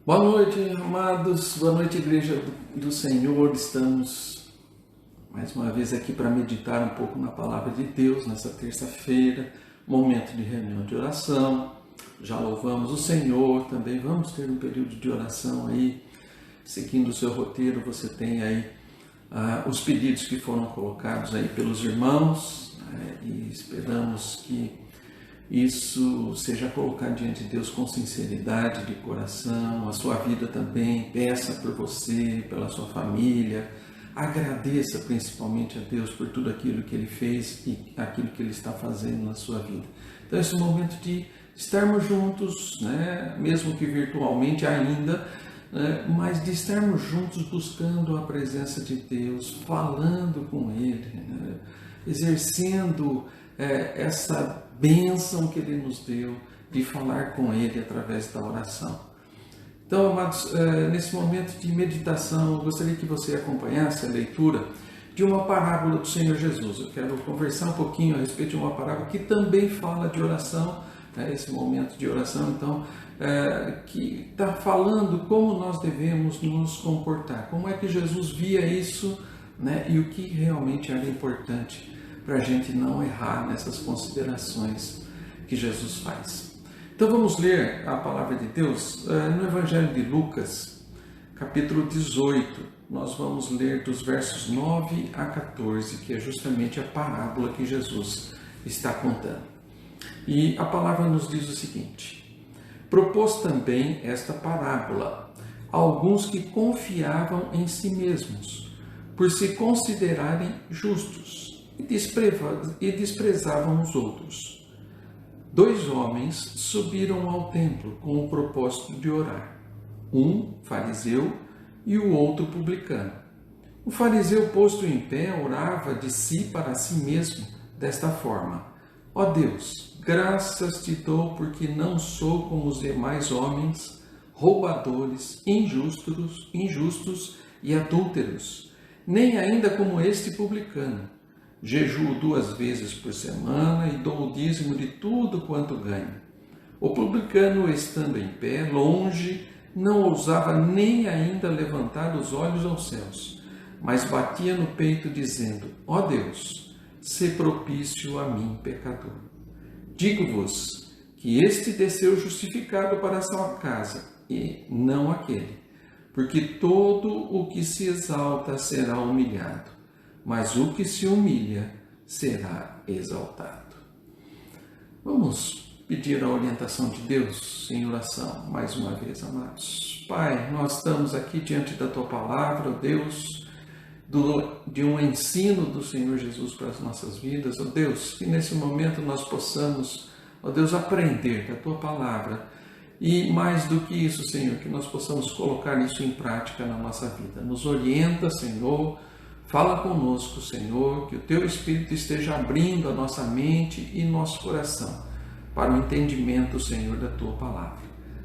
Boa noite, amados. Boa noite, Igreja do Senhor. Estamos mais uma vez aqui para meditar um pouco na Palavra de Deus nessa terça-feira, momento de reunião de oração. Já louvamos o Senhor, também vamos ter um período de oração aí, seguindo o seu roteiro. Você tem aí os pedidos que foram colocados aí pelos irmãos, e esperamos que isso seja colocado diante de Deus com sinceridade de coração, a sua vida também. Peça por você, pela sua família, agradeça principalmente a Deus por tudo aquilo que Ele fez e aquilo que Ele está fazendo na sua vida. Então esse é o momento de estarmos juntos, né? Mesmo que virtualmente ainda, mas de estarmos juntos buscando a presença de Deus, falando com Ele, né? Exercendo essa bênção que Ele nos deu de falar com Ele através da oração. Então, amados, nesse momento de meditação, eu gostaria que você acompanhasse a leitura de uma parábola do Senhor Jesus. Eu quero conversar um pouquinho a respeito de uma parábola que também fala de oração, esse momento de oração, então, que está falando como nós devemos nos comportar, como é que Jesus via isso, né, e o que realmente era importante para a gente não errar nessas considerações que Jesus faz. Então vamos ler a palavra de Deus no Evangelho de Lucas, capítulo 18. Nós vamos ler dos versos 9 a 14, que é justamente a parábola que Jesus está contando. E a palavra nos diz o seguinte: propôs também esta parábola a alguns que confiavam em si mesmos, por se considerarem justos, e desprezavam os outros. 2 homens subiram ao templo com o propósito de orar, um fariseu e o outro publicano. O fariseu, posto em pé, orava de si para si mesmo desta forma: ó Deus, graças te dou porque não sou como os demais homens, roubadores, injustos e adúlteros, nem ainda como este publicano. Jejuo 2 vezes por semana e dou o dízimo de tudo quanto ganho. O publicano, estando em pé, longe, não ousava nem ainda levantar os olhos aos céus, mas batia no peito, dizendo: ó Deus, sê propício a mim, pecador. Digo-vos que este desceu justificado para a sua casa, e não aquele, porque todo o que se exalta será humilhado, mas o que se humilha será exaltado. Vamos pedir a orientação de Deus em oração mais uma vez, amados. Pai, nós estamos aqui diante da Tua palavra, ó Deus, de um ensino do Senhor Jesus para as nossas vidas. Ó Deus, que nesse momento nós possamos, ó Deus, aprender da Tua palavra. E mais do que isso, Senhor, que nós possamos colocar isso em prática na nossa vida. Nos orienta, Senhor. Fala conosco, Senhor, que o Teu Espírito esteja abrindo a nossa mente e nosso coração para o entendimento, Senhor, da Tua palavra.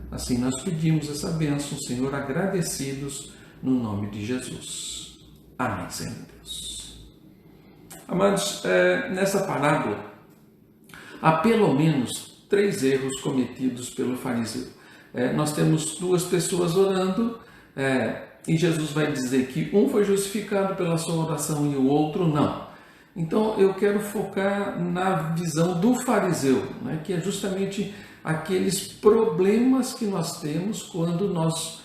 Assim nós pedimos essa bênção, Senhor, agradecidos no nome de Jesus. Amém, Senhor Deus. Amados, nessa parábola há pelo menos 3 erros cometidos pelo fariseu. Nós temos 2 pessoas orando, e Jesus vai dizer que um foi justificado pela sua oração e o outro não. Então eu quero focar na visão do fariseu, né, que é justamente aqueles problemas que nós temos quando nós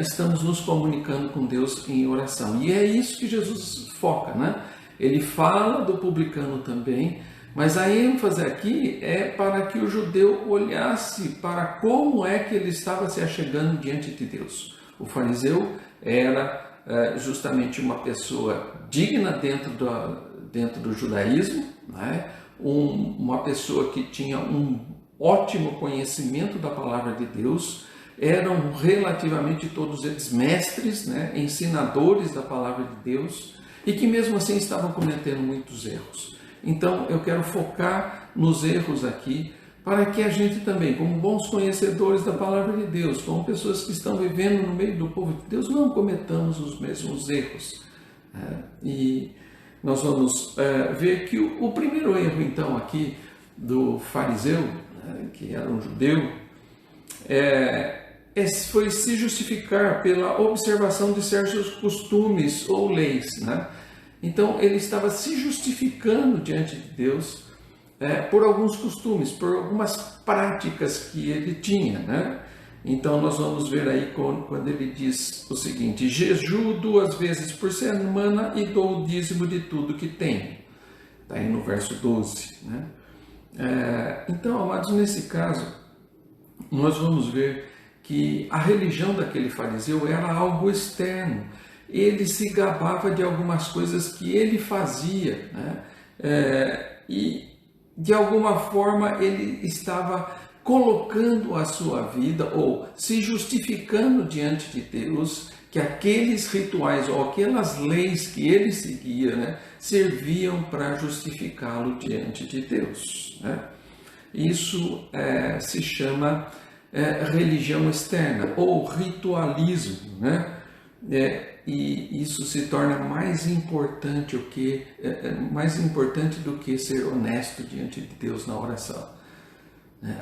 estamos nos comunicando com Deus em oração. E é isso que Jesus foca, né? Ele fala do publicano também, mas a ênfase aqui é para que o judeu olhasse para como é que ele estava se achegando diante de Deus. O fariseu era justamente uma pessoa digna dentro do judaísmo, né? Uma pessoa que tinha um ótimo conhecimento da palavra de Deus, eram relativamente todos eles mestres, né? Ensinadores da palavra de Deus, e que mesmo assim estavam cometendo muitos erros. Então eu quero focar nos erros aqui, para que a gente também, como bons conhecedores da palavra de Deus, como pessoas que estão vivendo no meio do povo de Deus, não cometamos os mesmos erros. E nós vamos ver que o primeiro erro, então, aqui do fariseu, que era um judeu, foi se justificar pela observação de certos costumes ou leis, né? Então ele estava se justificando diante de Deus por alguns costumes, por algumas práticas que ele tinha, né? Então nós vamos ver aí quando ele diz o seguinte: jejuo 2 vezes por semana e dou o dízimo de tudo que tenho. Está aí no verso 12, né? Então, amados, nesse caso, nós vamos ver que a religião daquele fariseu era algo externo. Ele se gabava de algumas coisas que ele fazia, né? E de alguma forma ele estava colocando a sua vida ou se justificando diante de Deus que aqueles rituais ou aquelas leis que ele seguia, né, serviam para justificá-lo diante de Deus, né? Isso se chama religião externa ou ritualismo, né? E isso se torna mais importante do que ser honesto diante de Deus na oração.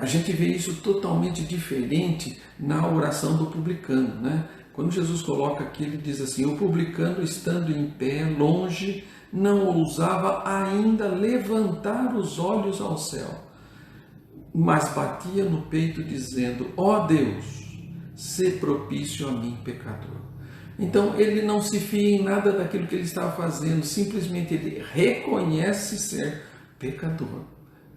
A gente vê isso totalmente diferente na oração do publicano, né? Quando Jesus coloca aqui, ele diz assim: o publicano, estando em pé, longe, não ousava ainda levantar os olhos ao céu, mas batia no peito dizendo: ó Deus, sê propício a mim, pecador. Então ele não se fia em nada daquilo que ele estava fazendo, simplesmente ele reconhece ser pecador,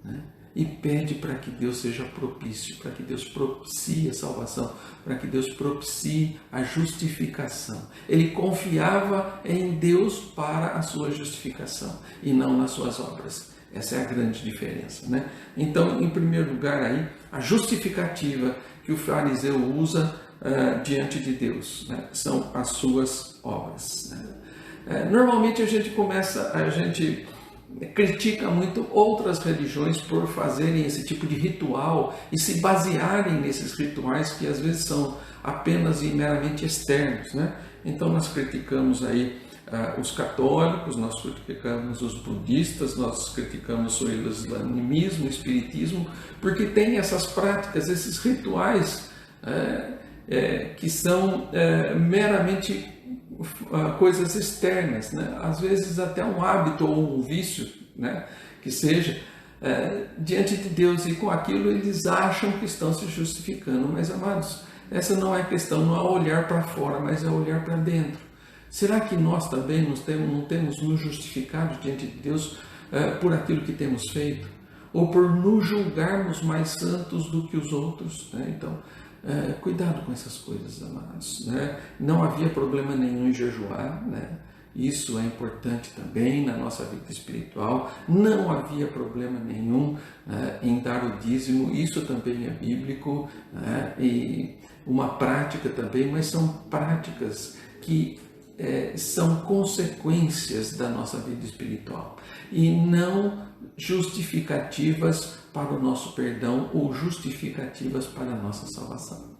né? E pede para que Deus seja propício, para que Deus propicie a salvação, para que Deus propicie a justificação. Ele confiava em Deus para a sua justificação e não nas suas obras. Essa é a grande diferença, né? Então, em primeiro lugar, aí, a justificativa que o fariseu usa diante de Deus, né, são as suas obras, né? Normalmente a gente critica muito outras religiões por fazerem esse tipo de ritual e se basearem nesses rituais que às vezes são apenas e meramente externos, né? Então nós criticamos aí os católicos, nós criticamos os budistas, nós criticamos o islamismo, o espiritismo, porque tem essas práticas, esses rituais que são meramente coisas externas, né? Às vezes até um hábito ou um vício, né, que seja, diante de Deus, e com aquilo eles acham que estão se justificando. Mas, amados, essa não é a questão, não é olhar para fora, mas é olhar para dentro. Será que nós também não temos nos justificado diante de Deus por aquilo que temos feito? Ou por nos julgarmos mais santos do que os outros, né? Então, cuidado com essas coisas, amados, né? Não havia problema nenhum em jejuar, né? Isso é importante também na nossa vida espiritual. Não havia problema nenhum em dar o dízimo, isso também é bíblico, né? E uma prática também, mas são práticas que são consequências da nossa vida espiritual e não justificativas para o nosso perdão ou justificativas para a nossa salvação.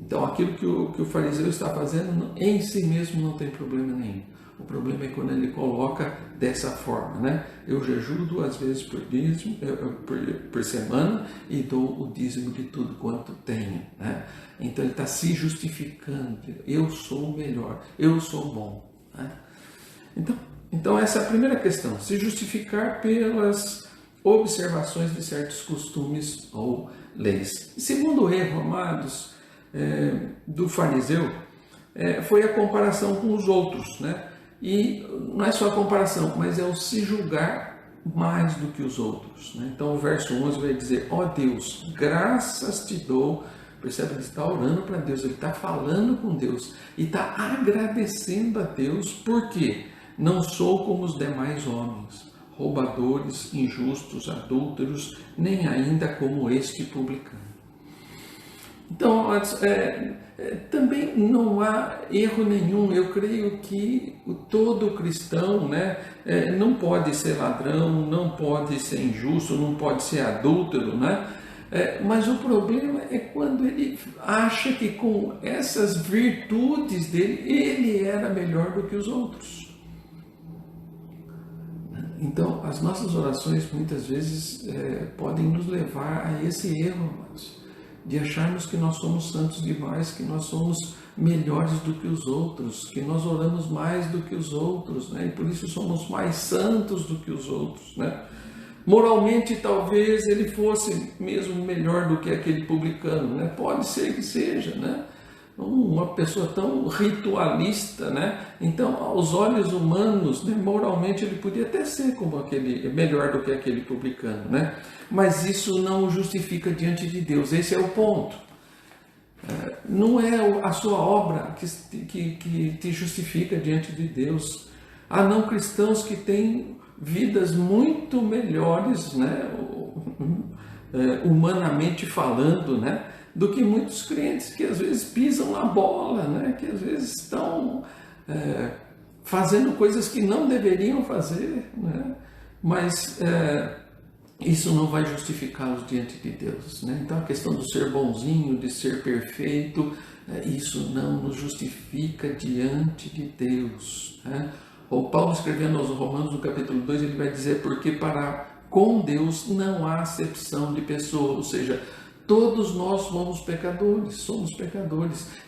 Então, aquilo que o fariseu está fazendo em si mesmo não tem problema nenhum. O problema é quando ele coloca dessa forma, né? Eu jejuo 2 vezes por semana e dou o dízimo de tudo quanto tenho, né? Então ele está se justificando. Eu sou o melhor, eu sou bom, né? Então essa é a primeira questão, se justificar pelas observações de certos costumes ou leis. Segundo erro, amados, do fariseu, foi a comparação com os outros, né? E não é só a comparação, mas é o se julgar mais do que os outros, né? Então o verso 11 vai dizer: ó Deus, graças te dou. Percebe? Ele está orando para Deus, ele está falando com Deus e está agradecendo a Deus, porque não sou como os demais homens, roubadores, injustos, adúlteros, nem ainda como este publicano. Então, também não há erro nenhum. Eu creio que todo cristão, né, não pode ser ladrão, não pode ser injusto, não pode ser adúltero, né? Mas o problema é quando ele acha que com essas virtudes dele, ele era melhor do que os outros. Então, as nossas orações muitas vezes podem nos levar a esse erro, amados. de acharmos que nós somos santos demais, que nós somos melhores do que os outros, que nós oramos mais do que os outros, né? E por isso somos mais santos do que os outros, né? Moralmente, talvez ele fosse mesmo melhor do que aquele publicano, né? Pode ser que seja, né? Uma pessoa tão ritualista, né? Então, aos olhos humanos, né, moralmente ele podia até ser como aquele, melhor do que aquele publicano, né? Mas isso não o justifica diante de Deus. Esse é o ponto. Não é a sua obra que te justifica diante de Deus. Há não cristãos que têm vidas muito melhores, né? Humanamente falando, né? Do que muitos crentes que às vezes pisam na bola, né? Que às vezes estão fazendo coisas que não deveriam fazer, né? Mas isso não vai justificá-los diante de Deus, né? Então a questão do ser bonzinho, de ser perfeito, isso não nos justifica diante de Deus, né? O Paulo, escrevendo aos Romanos no capítulo 2, ele vai dizer: porque com Deus não há acepção de pessoa, ou seja, todos nós somos pecadores.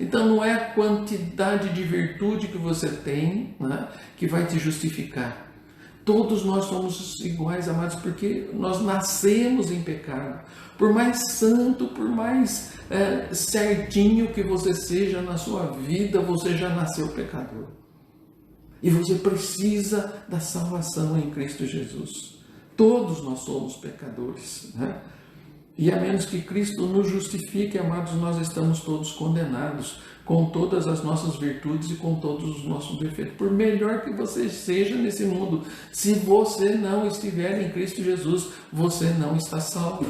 Então não é a quantidade de virtude que você tem, né, que vai te justificar. Todos nós somos iguais, amados, porque nós nascemos em pecado. Por mais santo, por mais certinho que você seja na sua vida, você já nasceu pecador. E você precisa da salvação em Cristo Jesus. Todos nós somos pecadores, né? E a menos que Cristo nos justifique, amados, nós estamos todos condenados, com todas as nossas virtudes e com todos os nossos defeitos. Por melhor que você seja nesse mundo, se você não estiver em Cristo Jesus, você não está salvo.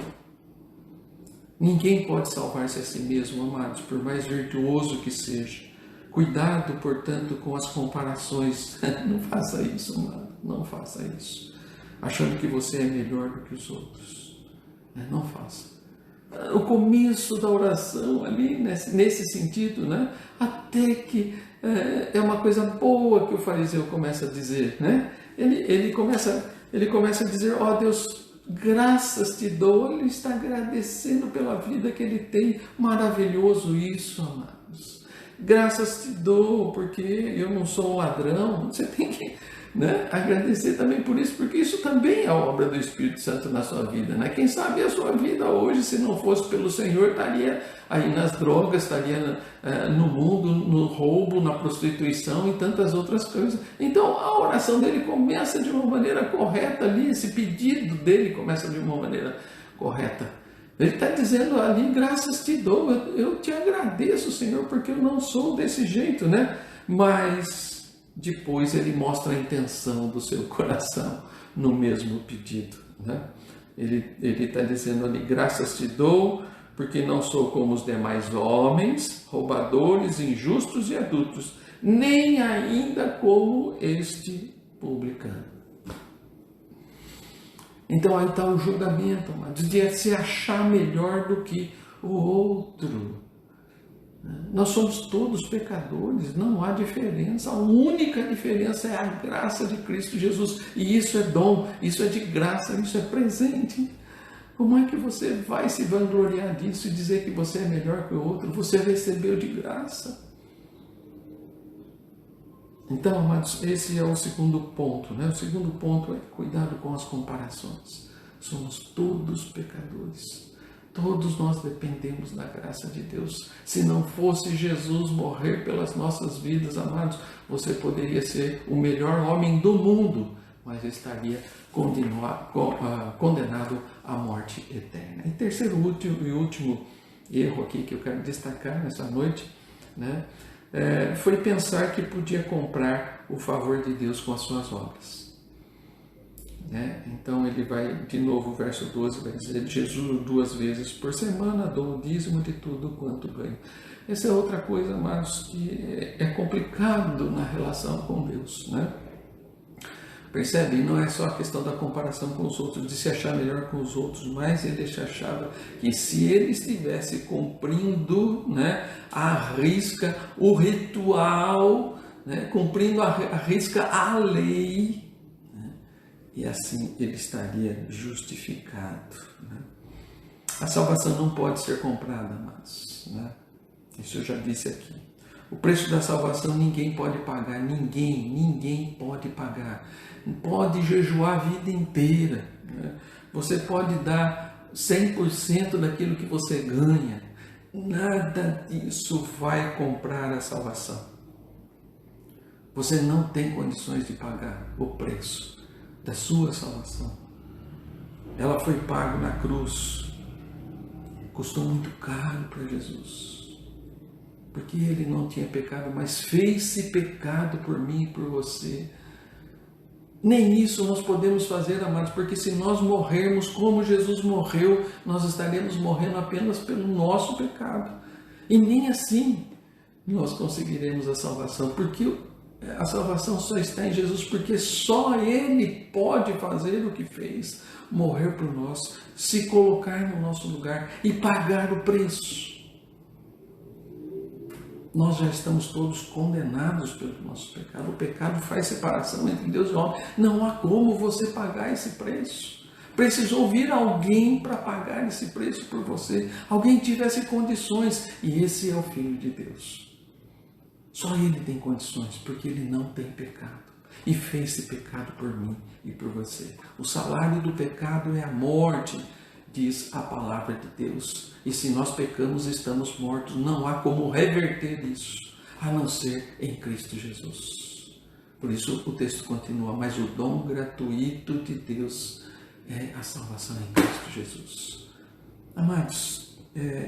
Ninguém pode salvar-se a si mesmo, amados, por mais virtuoso que seja. Cuidado, portanto, com as comparações. Não faça isso, amado. Não faça isso. Achando que você é melhor do que os outros. Não faça. O começo da oração ali, nesse sentido, né? Até que é uma coisa boa que o fariseu começa a dizer, né? Ele começa a dizer: ó Deus, graças te dou. Ele está agradecendo pela vida que ele tem. Maravilhoso isso, amados. Graças te dou, porque eu não sou um ladrão. Você tem que, né, agradecer também por isso, porque isso também é a obra do Espírito Santo na sua vida, né? Quem sabe a sua vida hoje, se não fosse pelo Senhor, estaria aí nas drogas, estaria no mundo, no roubo, na prostituição e tantas outras coisas. Então a oração dele começa de uma maneira correta ali, esse pedido dele começa de uma maneira correta. Ele está dizendo ali: graças te dou, eu te agradeço, Senhor, porque eu não sou desse jeito, né? Mas depois ele mostra a intenção do seu coração no mesmo pedido, né? Ele está dizendo ali: graças te dou, porque não sou como os demais homens, roubadores, injustos e adultos, nem ainda como este publicano. Então aí está o julgamento, amados, de se achar melhor do que o outro. Nós somos todos pecadores, não há diferença. A única diferença é a graça de Cristo Jesus. E isso é dom, isso é de graça, isso é presente. Como é que você vai se vangloriar disso e dizer que você é melhor que o outro? Você recebeu de graça. Então, amados, esse é o segundo ponto, né? O segundo ponto é cuidado com as comparações. Somos todos pecadores. Todos nós dependemos da graça de Deus. Se não fosse Jesus morrer pelas nossas vidas, amados, você poderia ser o melhor homem do mundo, mas estaria condenado à morte eterna. E terceiro e último erro aqui que eu quero destacar nessa noite, né? Foi pensar que podia comprar o favor de Deus com as suas obras. Então ele vai, de novo, o verso 12, vai dizer: Jesus 2 vezes por semana dou o dízimo de tudo quanto ganho. Essa é outra coisa, amados, que é complicado na relação com Deus, né? Percebe? Não é só a questão da comparação com os outros, de se achar melhor com os outros, mas ele achava que se ele estivesse cumprindo, né, à risca o ritual, né, cumprindo à risca a lei, né, e assim ele estaria justificado, né? A salvação não pode ser comprada, amados, né? Isso eu já disse aqui. O preço da salvação ninguém pode pagar, ninguém pode pagar. Pode jejuar a vida inteira, né? Você pode dar 100% daquilo que você ganha. Nada disso vai comprar a salvação. Você não tem condições de pagar o preço da sua salvação. Ela foi paga na cruz. Custou muito caro para Jesus. Porque ele não tinha pecado, mas fez-se pecado por mim e por você. Nem isso nós podemos fazer, amados, porque se nós morrermos como Jesus morreu, nós estaremos morrendo apenas pelo nosso pecado. E nem assim nós conseguiremos a salvação, porque a salvação só está em Jesus, porque só Ele pode fazer o que fez, morrer por nós, se colocar no nosso lugar e pagar o preço. Nós já estamos todos condenados pelo nosso pecado. O pecado faz separação entre Deus e o homem. Não há como você pagar esse preço. Precisou vir alguém para pagar esse preço por você. Alguém tivesse condições. E esse é o Filho de Deus. Só Ele tem condições, porque Ele não tem pecado. E fez esse pecado por mim e por você. O salário do pecado é a morte, diz a palavra de Deus. E se nós pecamos, estamos mortos. Não há como reverter isso, a não ser em Cristo Jesus. Por isso o texto continua, mas o dom gratuito de Deus é a salvação em Cristo Jesus. Amados,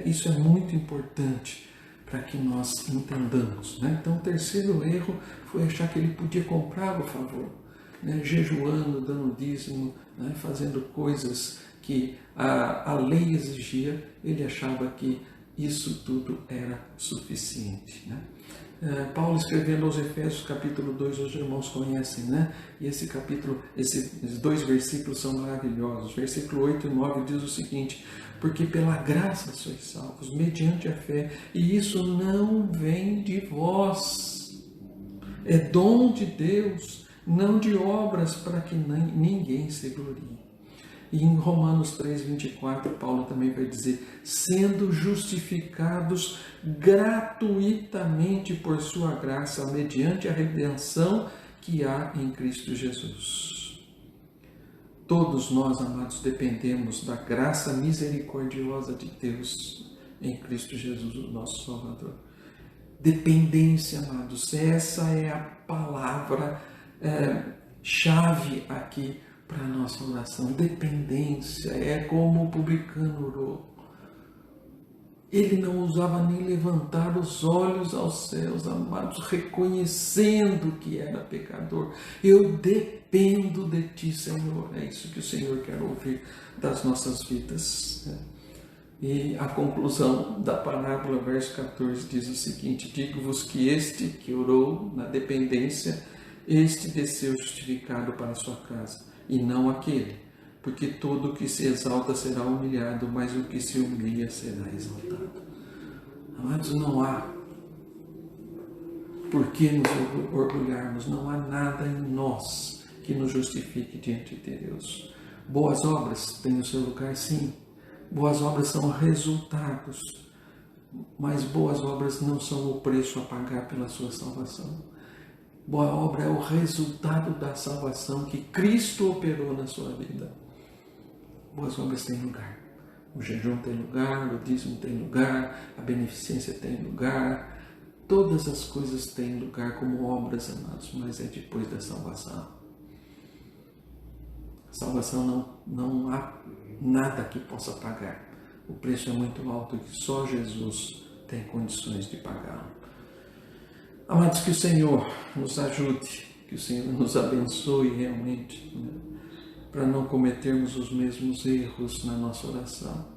isso é muito importante para que nós entendamos, né? Então o terceiro erro foi achar que ele podia comprar o favor, né? Jejuando, dando dízimo, né? Fazendo coisas que a lei exigia. Ele achava que isso tudo era suficiente, né? Paulo escrevendo aos Efésios, capítulo 2, os irmãos conhecem, né? E esse capítulo, esses 2 versículos são maravilhosos. Versículo 8 e 9 diz o seguinte: porque pela graça sois salvos, mediante a fé, e isso não vem de vós. É dom de Deus, não de obras, para que ninguém se glorie. E em Romanos 3, 24, Paulo também vai dizer, sendo justificados gratuitamente por sua graça, mediante a redenção que há em Cristo Jesus. Todos nós, amados, dependemos da graça misericordiosa de Deus em Cristo Jesus, o nosso Salvador. Dependência, amados, essa é a palavra chave aqui para a nossa oração. Dependência, é como o publicano orou. Ele não ousava nem levantar os olhos aos céus, amados, reconhecendo que era pecador. Eu dependo de ti, Senhor. É isso que o Senhor quer ouvir das nossas vidas. E a conclusão da parábola, verso 14, diz o seguinte: digo-vos que este que orou na dependência, este desceu justificado para a sua casa, e não aquele, porque todo o que se exalta será humilhado, mas o que se humilha será exaltado. Amados, não há por que nos orgulharmos, não há nada em nós que nos justifique diante de Deus. Boas obras têm o seu lugar, sim. Boas obras são resultados, mas boas obras não são o preço a pagar pela sua salvação. Boa obra é o resultado da salvação que Cristo operou na sua vida. Boas obras têm lugar. O jejum tem lugar, o dízimo tem lugar, a beneficência tem lugar. Todas as coisas têm lugar como obras, amados, mas é depois da salvação. A salvação não há nada que possa pagar. O preço é muito alto e só Jesus tem condições de pagá-lo. Amados, que o Senhor nos ajude, que o Senhor nos abençoe realmente, né? Para não cometermos os mesmos erros na nossa oração.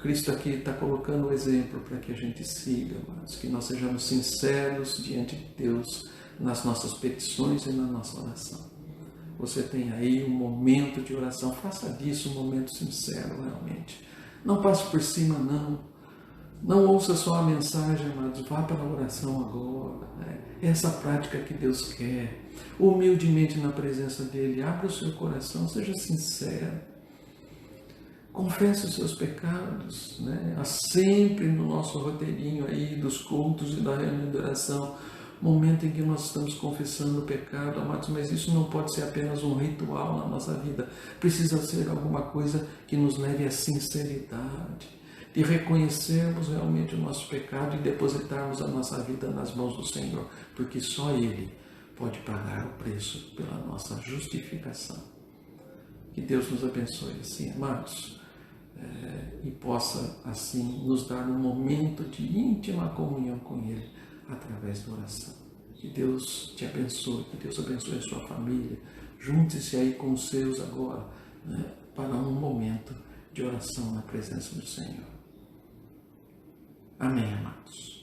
Cristo aqui está colocando o exemplo para que a gente siga, amados, que nós sejamos sinceros diante de Deus nas nossas petições e na nossa oração. Você tem aí um momento de oração, faça disso um momento sincero realmente. Não passe por cima, não. Não ouça só a mensagem, amados, vá para a oração agora. Né? Essa prática que Deus quer. Humildemente na presença dEle, abra o seu coração, seja sincero. confesse os seus pecados, né? Há sempre no nosso roteirinho aí dos cultos e da reunião de oração, momento em que nós estamos confessando o pecado, amados, mas isso não pode ser apenas um ritual na nossa vida, precisa ser alguma coisa que nos leve à sinceridade, de reconhecermos realmente o nosso pecado e depositarmos a nossa vida nas mãos do Senhor, porque só Ele pode pagar o preço pela nossa justificação. Que Deus nos abençoe assim, amados, e possa assim nos dar um momento de íntima comunhão com Ele através da oração. Que Deus te abençoe, que Deus abençoe a sua família. Junte-se aí com os seus agora, né, para um momento de oração na presença do Senhor. Amém, amados.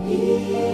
He